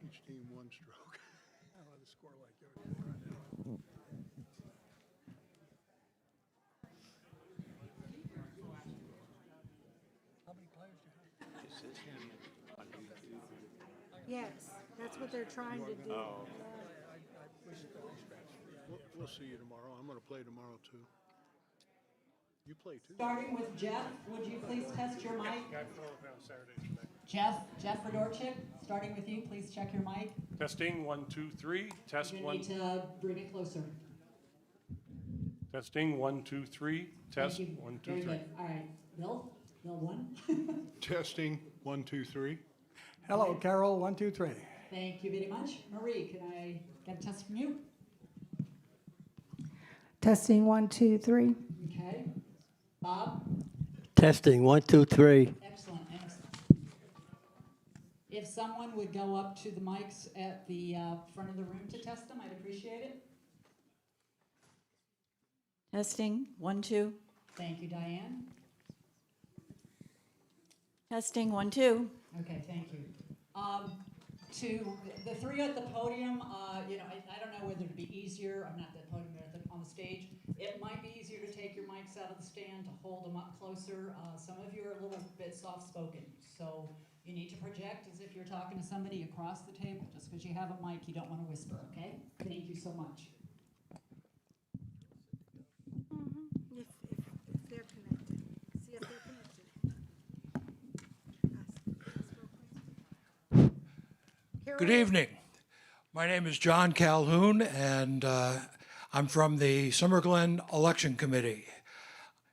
Each team one stroke. I let it score like yesterday right now. How many players do you have? Yes, that's what they're trying to do. We'll see you tomorrow. I'm gonna play tomorrow too. You play too? Starting with Jeff, would you please test your mic? Got Philadelphia on Saturday today. Jeff Fedorchik, starting with you, please check your mic. Testing, 1, 2, 3. Test You one. need to bring it closer. Testing, 1, 2, 3. Test, Thank you. 1, 2, Very 3. good. All right, Bill one. Testing, 1, 2, 3. Hello, Carol, 1, 2, 3. Thank you very much. Marie, can I get a test from you? Testing 1, 2, 3. Okay. Bob? Testing, 1, 2, 3. Excellent. If someone would go up to the mics at the front of the room to test them, I'd appreciate it. Testing, 1, 2. Thank you, Diane. Testing, 1, 2. Okay, thank you. To the three at the podium, I don't know whether it'd be easier, I'm not at the podium, but on the stage. It might be easier to take your mics out of the stand, to hold them up closer. Some of you are a little bit soft-spoken, so you need to project as if you're talking to somebody across the table. Just because you have a mic, you don't want to whisper, okay? Thank you so much. If they're connected. See if they're connected. Good evening. My name is John Calhoun, and I'm from the Summer Glen Election Committee.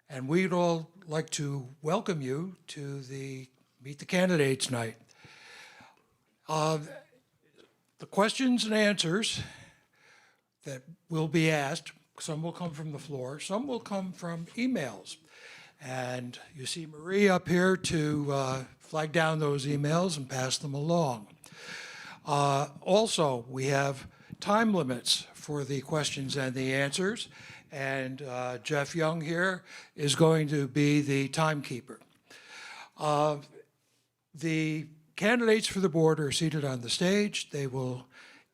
And we'd all like to welcome you to the Meet the Candidates night. The questions and answers that will be asked, some will come from the floor, some will come from emails. And you see Marie up here to flag down those emails and pass them along. Also, we have time limits for the questions and the answers, and Jeff Young here is going to be the timekeeper. The candidates for the board are seated on the stage. They will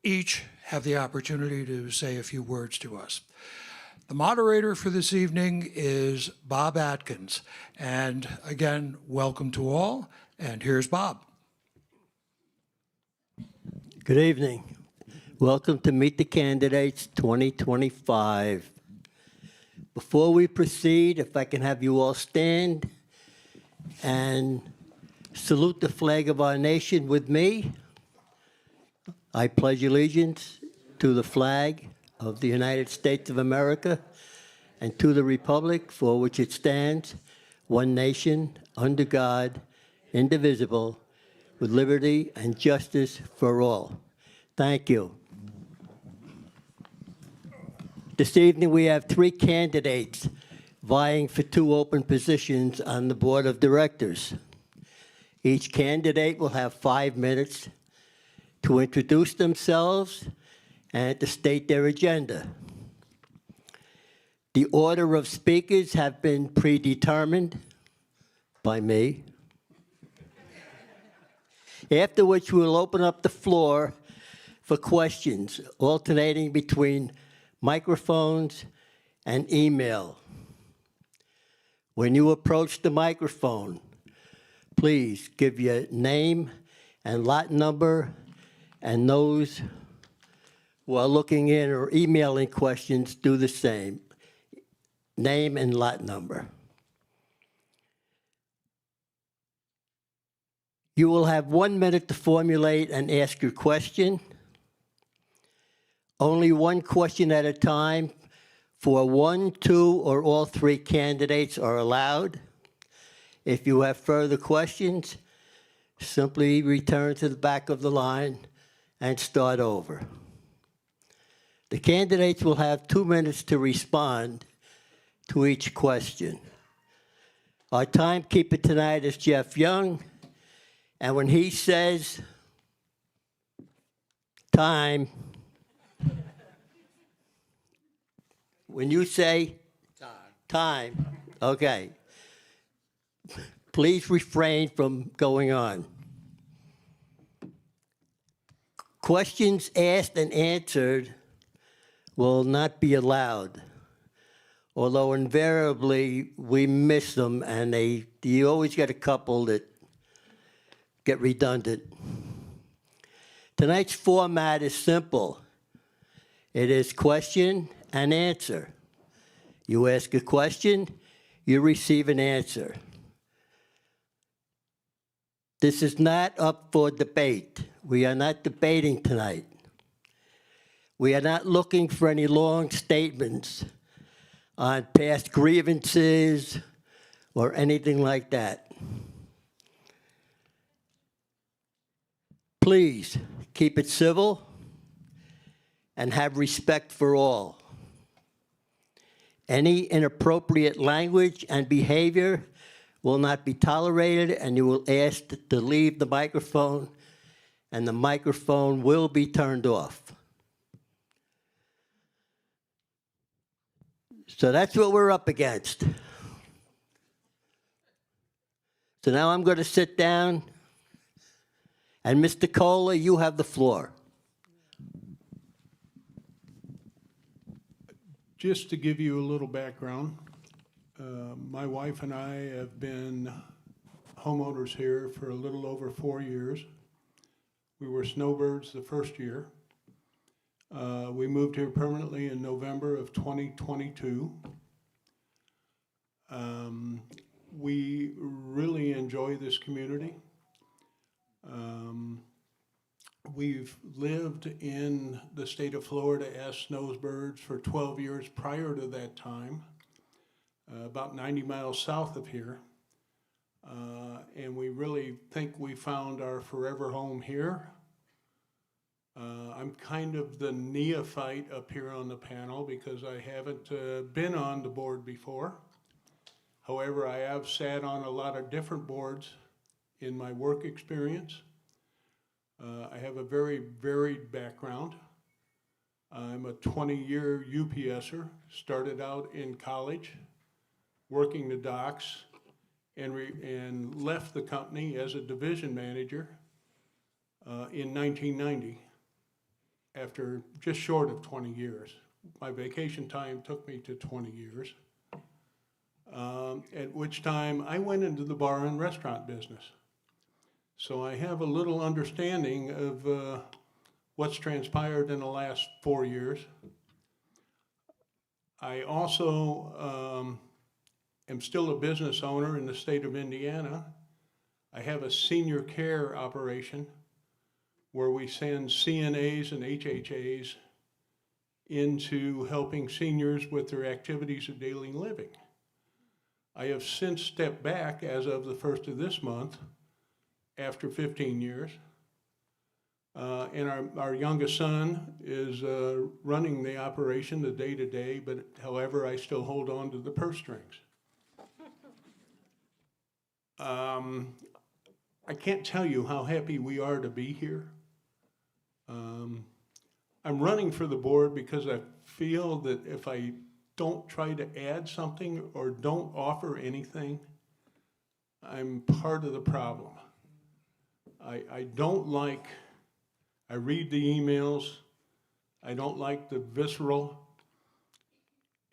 each have the opportunity to say a few words to us. The moderator for this evening is Bob Atkins, and again, welcome to all, and here's Bob. Good evening. Welcome to Meet the Candidates 2025. Before we proceed, if I can have you all stand and salute the flag of our nation with me. I pledge allegiance to the flag of the United States of America and to the republic for which it stands, one nation, under God, indivisible, with liberty and justice for all. Thank you. This evening we have 3 candidates vying for 2 open positions on the board of directors. Each candidate will have 5 minutes to introduce themselves and to state their agenda. The order of speakers have been predetermined by me. After which we will open up the floor for questions, alternating between microphones and email. When you approach the microphone, please give your name and lot number, and those who are looking in or emailing questions do the same. Name and lot number. You will have 1 minute to formulate and ask your question. Only 1 question at a time for 1, 2, or all 3 candidates are allowed. If you have further questions, simply return to the back of the line and start over. The candidates will have 2 minutes to respond to each question. Our timekeeper tonight is Jeff Young. And when he says time, when you say time, okay, please refrain from going on. questions asked and answered will not be allowed. Although invariably we miss them, and you always get a couple that get redundant. Tonight's format is simple. It is question and answer. You ask a question, you receive an answer. This is not up for debate. We are not debating tonight. We are not looking for any long statements on past grievances or anything like that. Please keep it civil and have respect for all. Any inappropriate language and behavior will not be tolerated, and you will ask to leave the microphone, and the microphone will be turned off. So that's what we're up against. So now I'm going to sit down, and Mr. Kohler, you have the floor. Just to give you a little background, my wife and I have been homeowners here for a little over 4 years. We were snowbirds the first year. We moved here permanently in November of 2022. We really enjoy this community. We've lived in the state of Florida as snowbirds for 12 years prior to that time, about 90 miles south of here. And we really think we found our forever home here. I'm kind of the neophyte up here on the panel because I haven't been on the board before. However, I have sat on a lot of different boards in my work experience. I have a very varied background. I'm a 20-year UPSer, started out in college, working the docks, and left the company as a division manager in 1990, after just short of 20 years. My vacation time took me to 20 years, at which time I went into the bar and restaurant business. So I have a little understanding of what's transpired in the last 4 years. I also am still a business owner in the state of Indiana. I have a senior care operation where we send CNAs and HHAs into helping seniors with their activities of daily living. I have since stepped back as of the 1st of this month after 15 years. And our youngest son is running the operation, the day-to-day, but however, I still hold on to the purse strings. I can't tell you how happy we are to be here. I'm running for the board because I feel that if I don't try to add something or don't offer anything, I'm part of the problem. I don't like, I read the emails, I don't like the visceral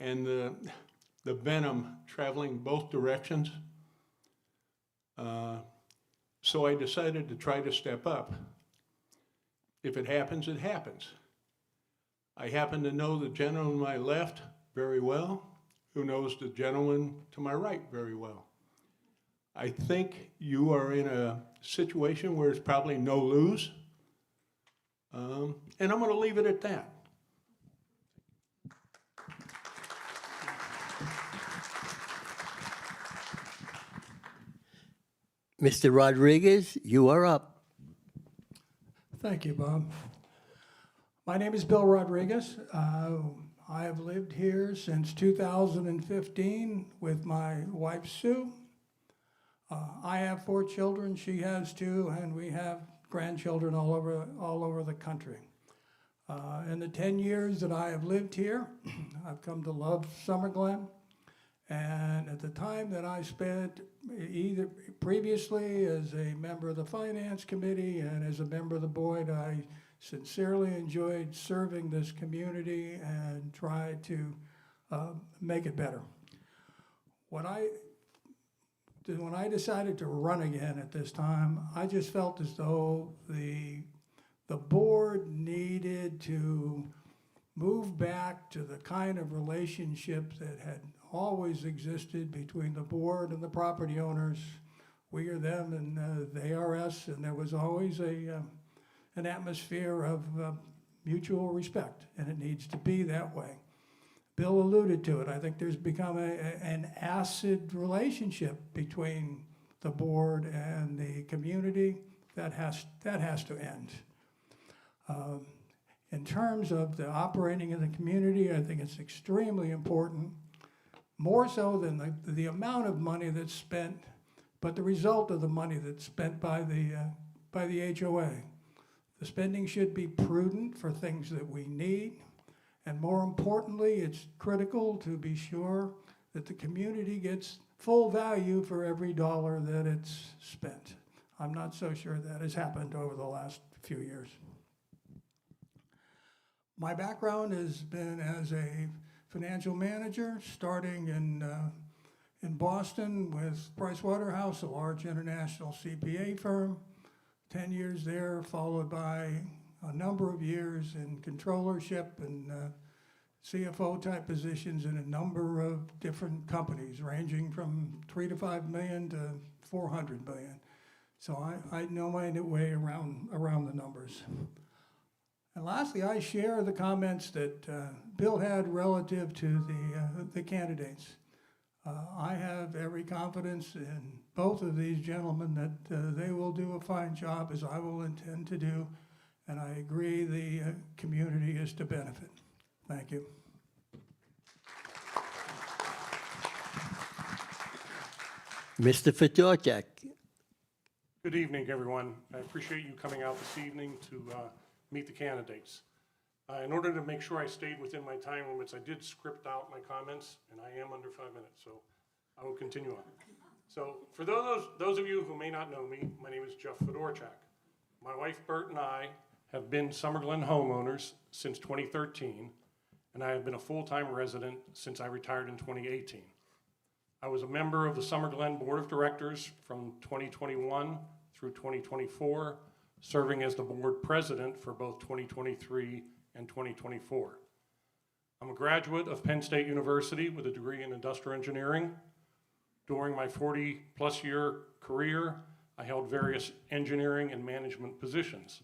and the venom traveling both directions. So I decided to try to step up. If it happens, it happens. I happen to know the gentleman to my left very well, who knows the gentleman to my right very well. I think you are in a situation where it's probably no lose, and I'm going to leave it at that. Mr. Rodriguez, you are up. Thank you, Bob. My name is Bill Rodriguez. I have lived here since 2015 with my wife, Sue. I have 4 children, she has 2, and we have grandchildren all over the country. In the 10 years that I have lived here, I've come to love Summer Glen. And at the time that I spent either previously as a member of the Finance Committee and as a member of the board, I sincerely enjoyed serving this community and try to make it better. When I decided to run again at this time, I just felt as though the board needed to move back to the kind of relationship that had always existed between the board and the property owners. We are them and they are us, and there was always an atmosphere of mutual respect, and it needs to be that way. Bill alluded to it. I think there's become an acid relationship between the board and the community. That has to end. In terms of the operating in the community, I think it's extremely important, more so than the amount of money that's spent, but the result of the money that's spent by the HOA. The spending should be prudent for things that we need, and more importantly, it's critical to be sure that the community gets full value for every dollar that it's spent. I'm not so sure that has happened over the last few years. My background has been as a financial manager, starting in Boston with Pricewaterhouse, a large international CPA firm. 10 years there, followed by a number of years in controllership and CFO type positions in a number of different companies, ranging from $3 to $5 million to $400 million. So I know my way around the numbers. And lastly, I share the comments that Bill had relative to the candidates. I have every confidence in both of these gentlemen that they will do a fine job, as I will intend to do, and I agree the community is to benefit. Thank you. Mr. Fedorchak. Good evening, everyone. I appreciate you coming out this evening to meet the candidates. In order to make sure I stayed within my time limits, I did script out my comments, and I am under 5 minutes, so I will continue on. So for those of you who may not know me, my name is Jeff Fedorchak. My wife Bert and I have been Summer Glen homeowners since 2013, and I have been a full-time resident since I retired in 2018. I was a member of the Summer Glen Board of Directors from 2021 through 2024, serving as the board president for both 2023 and 2024. I'm a graduate of Penn State University with a degree in industrial engineering. During my 40-plus year career, I held various engineering and management positions.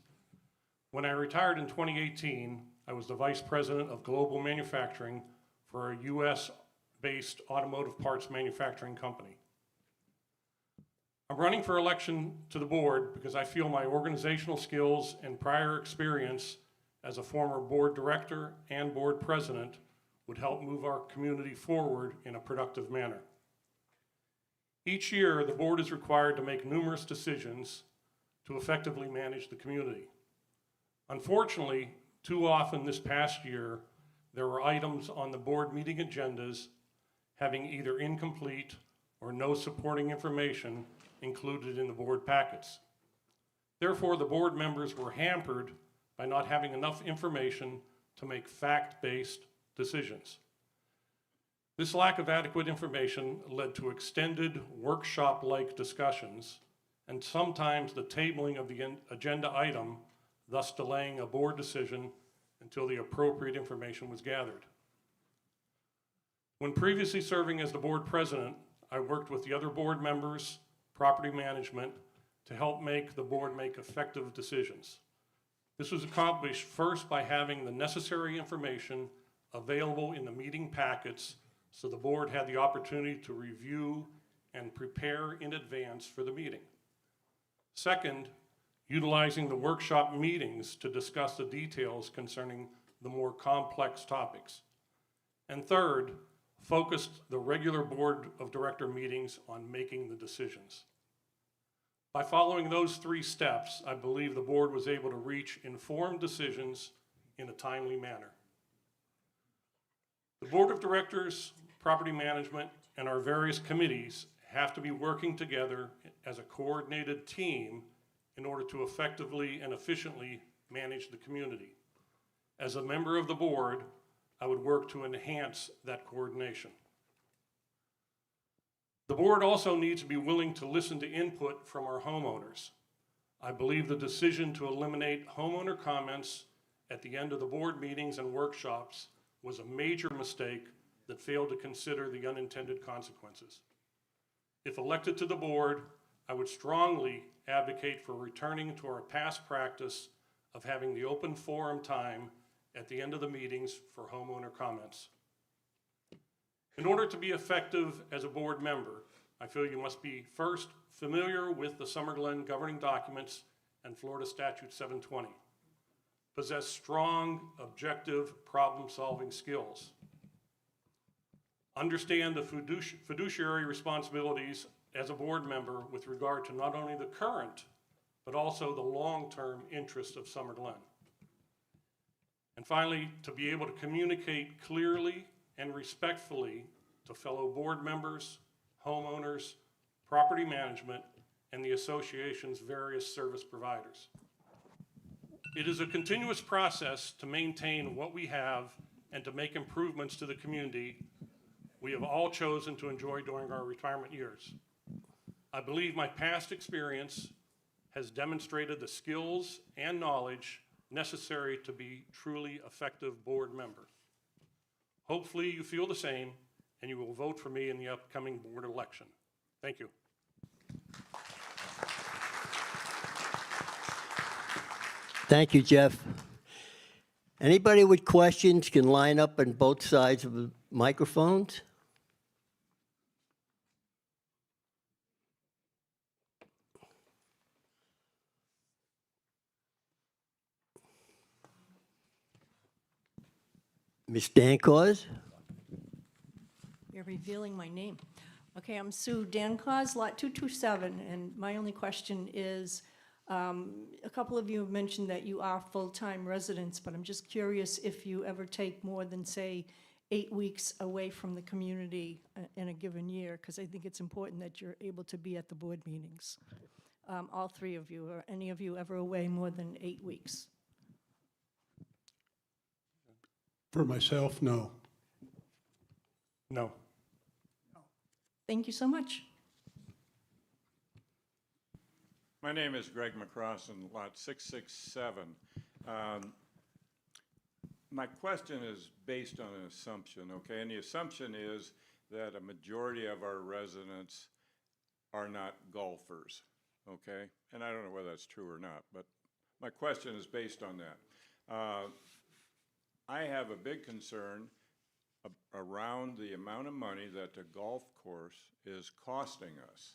When I retired in 2018, I was the vice president of global manufacturing for a US-based automotive parts manufacturing company. I'm running for election to the board because I feel my organizational skills and prior experience as a former board director and board president would help move our community forward in a productive manner. Each year, the board is required to make numerous decisions to effectively manage the community. Unfortunately, too often this past year, there were items on the board meeting agendas having either incomplete or no supporting information included in the board packets. Therefore, the board members were hampered by not having enough information to make fact-based decisions. This lack of adequate information led to extended workshop-like discussions and sometimes the tabling of the agenda item, thus delaying a board decision until the appropriate information was gathered. When previously serving as the board president, I worked with the other board members, property management, to help make the board make effective decisions. This was accomplished first by having the necessary information available in the meeting packets so the board had the opportunity to review and prepare in advance for the meeting. Second, utilizing the workshop meetings to discuss the details concerning the more complex topics. And third, focused the regular board of director meetings on making the decisions. By following those 3 steps, I believe the board was able to reach informed decisions in a timely manner. The board of directors, property management, and our various committees have to be working together as a coordinated team in order to effectively and efficiently manage the community. As a member of the board, I would work to enhance that coordination. The board also needs to be willing to listen to input from our homeowners. I believe the decision to eliminate homeowner comments at the end of the board meetings and workshops was a major mistake that failed to consider the unintended consequences. If elected to the board, I would strongly advocate for returning to our past practice of having the open forum time at the end of the meetings for homeowner comments. In order to be effective as a board member, I feel you must be first familiar with the Summer Glen governing documents and Florida Statute 720. Possess strong, objective, problem-solving skills. Understand the fiduciary responsibilities as a board member with regard to not only the current, but also the long-term interests of Summer Glen. And finally, to be able to communicate clearly and respectfully to fellow board members, homeowners, property management, and the association's various service providers. It is a continuous process to maintain what we have and to make improvements to the community we have all chosen to enjoy during our retirement years. I believe my past experience has demonstrated the skills and knowledge necessary to be truly effective board member. Hopefully you feel the same and you will vote for me in the upcoming board election. Thank you. Thank you, Jeff. Anybody with questions can line up on both sides of the microphones. Ms. Dankos? You're revealing my name. Okay, I'm Sue Dankos, Lot 227, and my only question is, a couple of you have mentioned that you are full-time residents, but I'm just curious if you ever take more than, say, 8 weeks away from the community in a given year, because I think it's important that you're able to be at the board meetings. All three of you, or any of you ever away more than 8 weeks? For myself, no. No. Thank you so much. My name is Greg McCrossin, Lot 667. My question is based on an assumption, okay? And the assumption is that a majority of our residents are not golfers, okay? And I don't know whether that's true or not, but my question is based on that. I have a big concern around the amount of money that the golf course is costing us.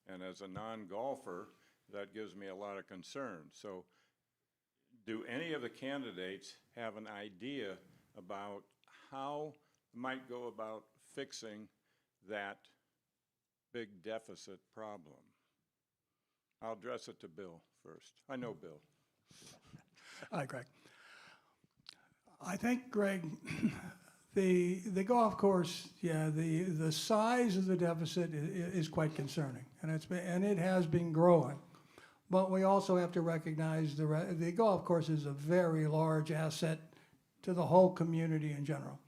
And as a non-golfer, that gives me a lot of concern. So do any of the candidates have an idea about how might go about fixing that big deficit problem? I'll address it to Bill first. I know Bill. Hi, Greg. I think, Greg, the golf course, yeah, the size of the deficit is quite concerning, and it has been growing. But we also have to recognize the golf course is a very large asset to the whole community in general.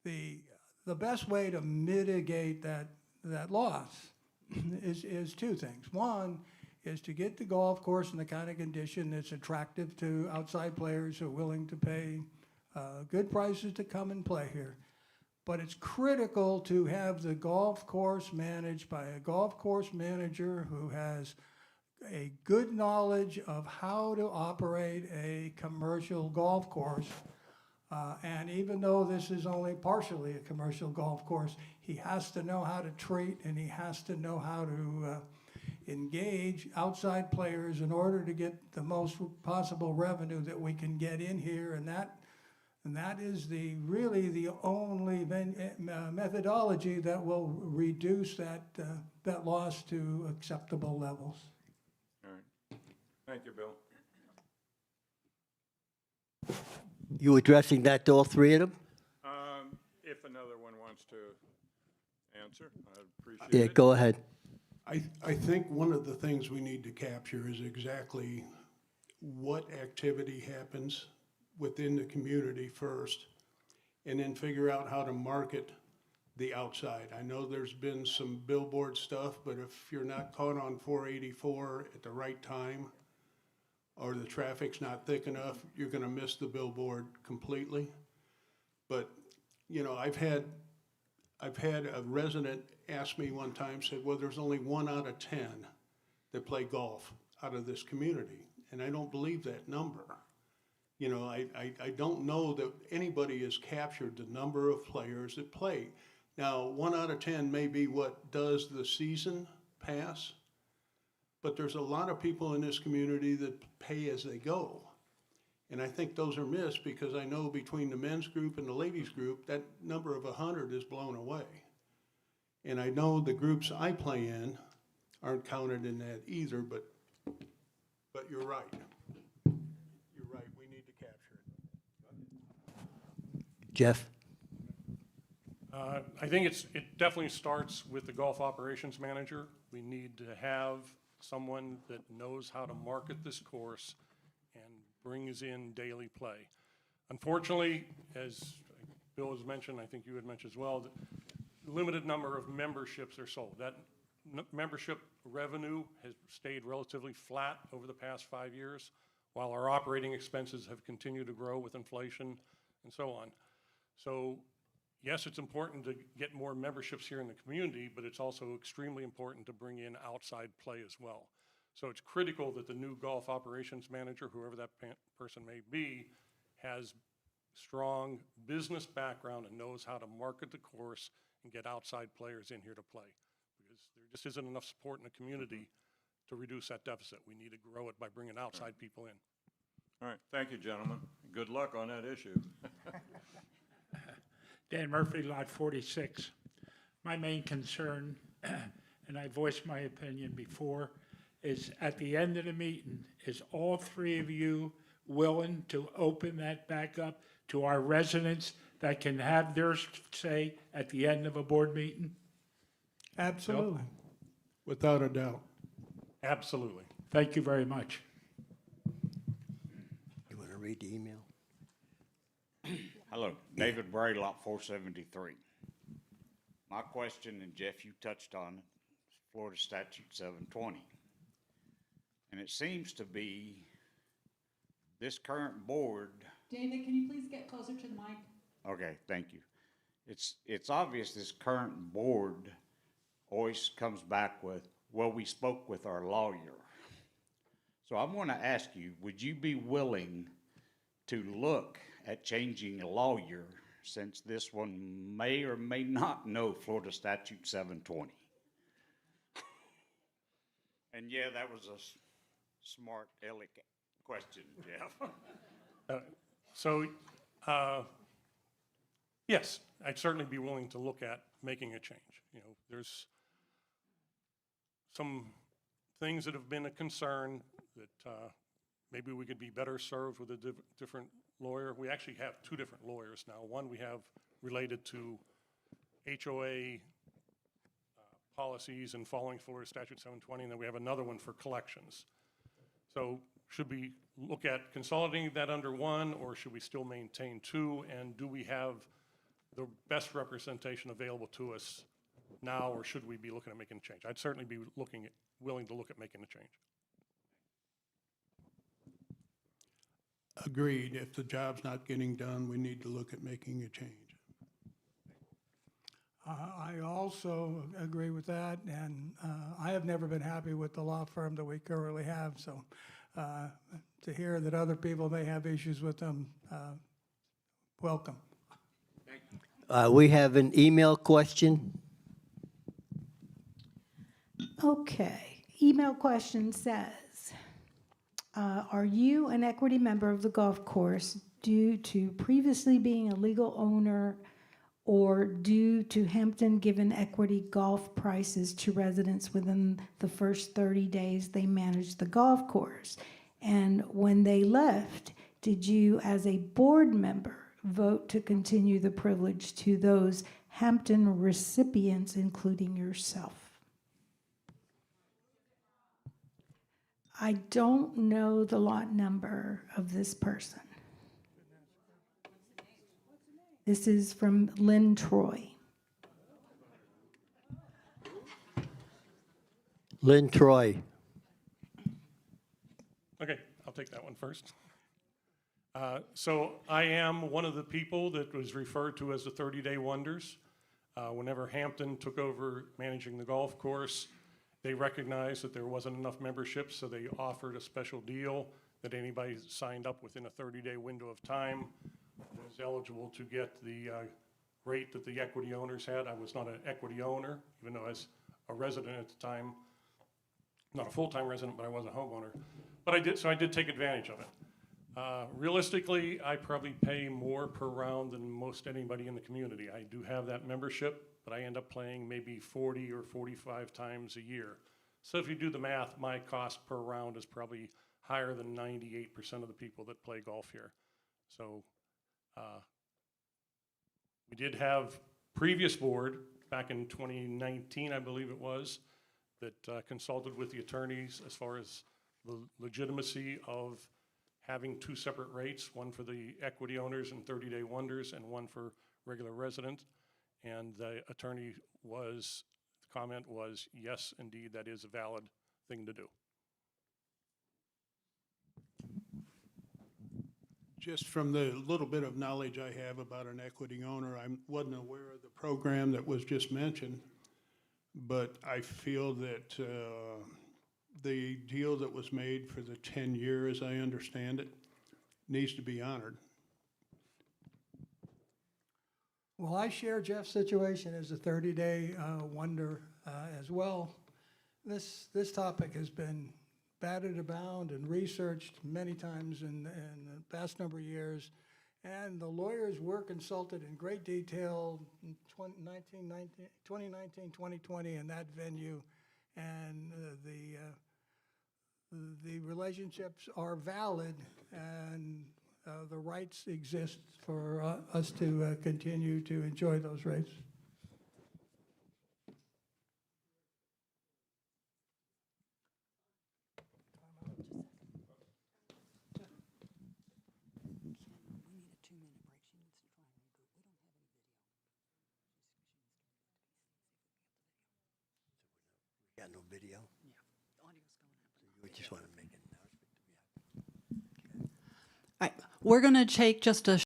The best way to mitigate that loss is two things. One is to get the golf course in the kind of condition that's attractive to outside players who are willing to pay good prices to come and play here. But it's critical to have the golf course managed by a golf course manager who has a good knowledge of how to operate a commercial golf course. And even though this is only partially a commercial golf course, he has to know how to treat and he has to know how to engage outside players in order to get the most possible revenue that we can get in here. And that is really the only methodology that will reduce that loss to acceptable levels. All right. Thank you, Bill. You addressing that to all three of them? If another one wants to answer, I'd appreciate Yeah, it. go ahead. I think one of the things we need to capture is exactly what activity happens within the community first, and then figure out how to market the outside. I know there's been some billboard stuff, but if you're not caught on 484 at the right time, or the traffic's not thick enough, you're gonna miss the billboard completely. But, you know, I've had a resident ask me one time, said, well, there's only 1 out of 10 that play golf out of this community. And I don't believe that number. You know, I don't know that anybody has captured the number of players that play. Now, 1 out of 10 may be what does the season pass, but there's a lot of people in this community that pay as they go. And I think those are missed because I know between the men's group and the ladies group, that number of 100 is blown away. And I know the groups I play in aren't counted in that either, but you're right. You're right, we need to capture it. Jeff? I think it definitely starts with the golf operations manager. We need to have someone that knows how to market this course and brings in daily play. Unfortunately, as Bill has mentioned, I think you had mentioned as well, that limited number of memberships are sold. That membership revenue has stayed relatively flat over the past 5 years, while our operating expenses have continued to grow with inflation and so on. So yes, it's important to get more memberships here in the community, but it's also extremely important to bring in outside play as well. So it's critical that the new golf operations manager, whoever that person may be, has strong business background and knows how to market the course and get outside players in here to play. Because there just isn't enough support in the community to reduce that deficit. We need to grow it by bringing outside people in. All right, thank you, gentlemen. Good luck on that issue. Dan Murphy, Lot 46. My main concern, and I voiced my opinion before, is at the end of the meeting, is all 3 of you willing to open that back up to our residents that can have their say at the end of a board meeting? Absolutely. Without a doubt. Absolutely. Thank you very much. You want to read the email? Hello, David Bray, Lot 473. My question, and Jeff, you touched on it, Florida Statute 720. And it seems to be this current board. David, can you please get closer to the mic? Okay, thank you. It's obvious this current board always comes back with, well, we spoke with our lawyer. So I'm going to ask you, would you be willing to look at changing a lawyer, since this one may or may not know Florida Statute 720? And yeah, that was a smart, elegant question, Jeff. Yes, I'd certainly be willing to look at making a change. You know, there's some things that have been a concern that maybe we could be better served with a different lawyer. We actually have 2 different lawyers now. One we have related to HOA policies and following Florida Statute 720, and then we have another one for collections. So should we look at consolidating that under one, or should we still maintain 2? And do we have the best representation available to us now, or should we be looking at making a change? I'd certainly be willing to look at making a change. Agreed. If the job's not getting done, we need to look at making a change. I also agree with that, and I have never been happy with the law firm that we currently have, so to hear that other people may have issues with them, welcome. We have an email question. Okay, email question says, are you an equity member of the golf course due to previously being a legal owner or due to Hampton giving equity golf prices to residents within the first 30 days they managed the golf course? And when they left, did you as a board member vote to continue the privilege to those Hampton recipients, including yourself? I don't know the lot number of this person. This is from Lynn Troy. Lynn Troy. Okay, I'll take that one first. So I am one of the people that was referred to as the 30-day wonders. Whenever Hampton took over managing the golf course, they recognized that there wasn't enough membership, so they offered a special deal that anybody signed up within a 30-day window of time was eligible to get the rate that the equity owners had. I was not an equity owner, even though I was a resident at the time. Not a full-time resident, but I was a homeowner. But I did take advantage of it. Realistically, I probably pay more per round than most anybody in the community. I do have that membership, but I end up playing maybe 40 or 45 times a year. So if you do the math, my cost per round is probably higher than 98% of the people that play golf here. So we did have previous board back in 2019, I believe it was, that consulted with the attorneys as far as the legitimacy of having two separate rates, one for the equity owners and 30-day wonders and one for regular residents. And the attorney the comment was, yes, indeed, that is a valid thing to do. Just from the little bit of knowledge I have about an equity owner, I wasn't aware of the program that was just mentioned, but I feel that the deal that was made for the 10 years, I understand it, needs to be honored. Well, I share Jeff's situation as a 30-day wonder as well. This topic has been batted around and researched many times in the past number of years, and the lawyers were consulted in great detail in 2019, 2020 in that venue, and the relationships are valid, and the rights exist for us to continue to enjoy those rights. Got no video? Yeah, audio's going up. We just want to make an announcement. All right, we're going to take just a